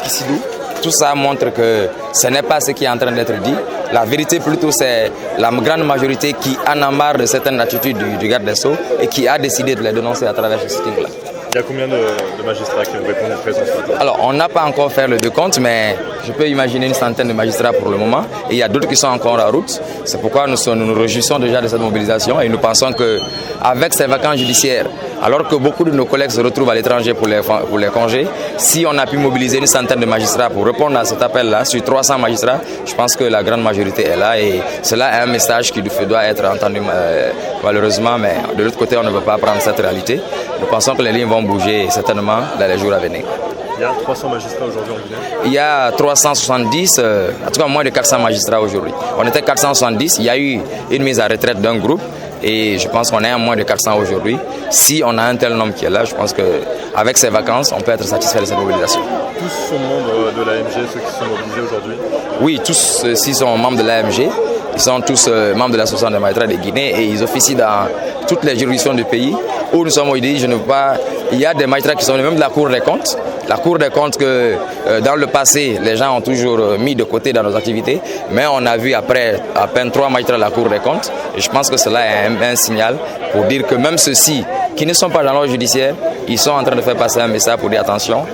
Kissidou. Tout ça montre que ce n'est pas ce qui est en train d'être dit. La vérité plutôt, c'est la grande majorité qui en a marre de certaines attitudes du garde des Sceaux et qui a décidé de les dénoncer à travers ce sitting-là. Il y a combien de magistrats qui ont répondu présent ce matin? Alors, on n'a pas encore fait le décompte, mais je peux imaginer une centaine de magistrats pour le moment. Et il y a d'autres qui sont encore en route. C'est pourquoi nous nous réjouissons déjà de cette mobilisation et nous pensons qu'avec ces vacances judiciaires, alors que beaucoup de nos collègues se retrouvent à l'étranger pour les congés, si on a pu mobiliser une centaine de magistrats pour répondre à cet appel-là, sur 300 magistrats, je pense que la grande majorité est là et cela est un message qui doit être entendu malheureusement, mais de l'autre côté, on ne veut pas prendre cette réalité. Nous pensons que les lignes vont bouger certainement dans les jours à venir. Il y a 300 magistrats aujourd'hui en Guinée? Il y a 370, en tout cas moins de 400 magistrats aujourd'hui. On était 470, il y a eu une mise à retraite d'un groupe et je pense qu'on est à moins de 400 aujourd'hui. Si on a un tel nombre qui est là, je pense qu'avec ces vacances, on peut être satisfait de cette mobilisation. Tous sont membres de l'AMG, ceux qui sont mobilisés aujourd'hui? Oui, tous ceux-ci sont membres de l'AMG. Ils sont tous membres de l'association des magistrats de Guinée et ils officient dans toutes les juridictions du pays où nous sommes aujourd'hui. Il y a des magistrats qui sont même de la Cour des comptes. La Cour des comptes que dans le passé, les gens ont toujours mis de côté dans nos activités. Mais on a vu après à peine 3 magistrats de la Cour des comptes. Et je pense que cela est un signal pour dire que même ceux-ci qui ne sont pas dans l'ordre judiciaire, ils sont en train de faire passer un message pour dire attention,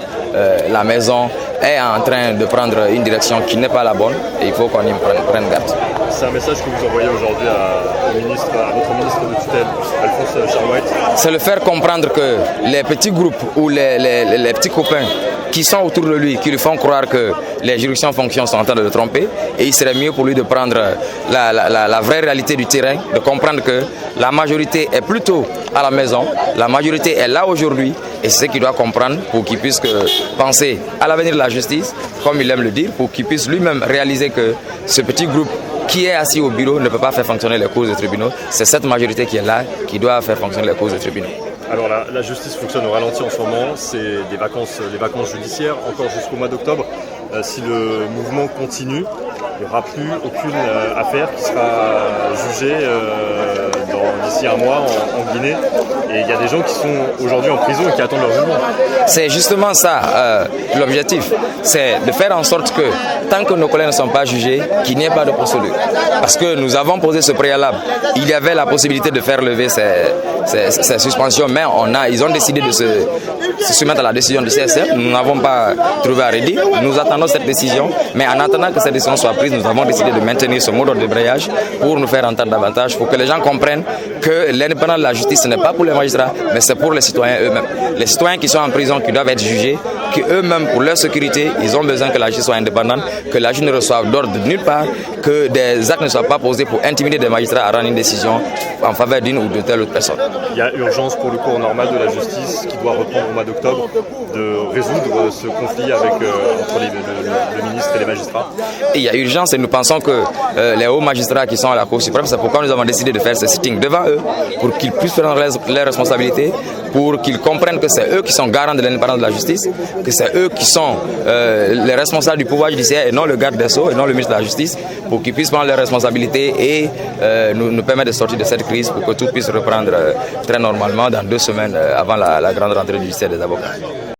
la maison est en train de prendre une direction qui n'est pas la bonne et il faut qu'on y prenne garde. C'est un message que vous envoyez aujourd'hui à votre ministre de tutelle, Alphonse Charlouet? C'est le faire comprendre que les petits groupes ou les petits copains qui sont autour de lui, qui lui font croire que les juridictions fonctionnent, sont en train de le tromper. Et il serait mieux pour lui de prendre la vraie réalité du terrain, de comprendre que la majorité est plutôt à la maison, la majorité est là aujourd'hui et c'est ce qu'il doit comprendre pour qu'il puisse penser à l'avenir de la justice, comme il aime le dire, pour qu'il puisse lui-même réaliser que ce petit groupe qui est assis au bureau ne peut pas faire fonctionner les causes des tribunaux. C'est cette majorité qui est là qui doit faire fonctionner les causes des tribunaux. Alors la justice fonctionne au ralenti en ce moment, c'est les vacances judiciaires, encore jusqu'au mois d'octobre. Si le mouvement continue, il n'y aura plus aucune affaire qui sera jugée d'ici un mois en Guinée. Et il y a des gens qui sont aujourd'hui en prison et qui attendent leur jugement. C'est justement ça l'objectif, c'est de faire en sorte que tant que nos collègues ne sont pas jugés, qu'il n'y ait pas de procédure. Parce que nous avons posé ce préalable. Il y avait la possibilité de faire lever ces suspensions, mais ils ont décidé de se soumettre à la décision du CSF. Nous n'avons pas trouvé à redire. Nous attendons cette décision, mais en attendant que cette décision soit prise, nous avons décidé de maintenir ce mode de débrayage pour nous faire entendre davantage, pour que les gens comprennent que l'indépendance de la justice, ce n'est pas pour les magistrats, mais c'est pour les citoyens eux-mêmes. Les citoyens qui sont en prison, qui doivent être jugés, qu'eux-mêmes, pour leur sécurité, ils ont besoin que la justice soit indépendante, que la justice ne reçoive d'ordre de nulle part, que des actes ne soient pas posés pour intimider des magistrats à rendre une décision en faveur d'une ou de telle autre personne. Il y a urgence pour le cours normal de la justice qui doit reprendre au mois d'octobre de résoudre ce conflit entre le ministre et les magistrats. Et il y a urgence et nous pensons que les hauts magistrats qui sont à la Cour suprême, c'est pourquoi nous avons décidé de faire ce sitting devant eux pour qu'ils puissent prendre leurs responsabilités, pour qu'ils comprennent que c'est eux qui sont garants de l'indépendance de la justice, que c'est eux qui sont les responsables du pouvoir judiciaire et non le garde des Sceaux et non le ministre de la Justice, pour qu'ils puissent prendre leurs responsabilités et nous permettre de sortir de cette crise pour que tout puisse reprendre très normalement dans 2 semaines avant la grande rentrée du judiciaire des avocats.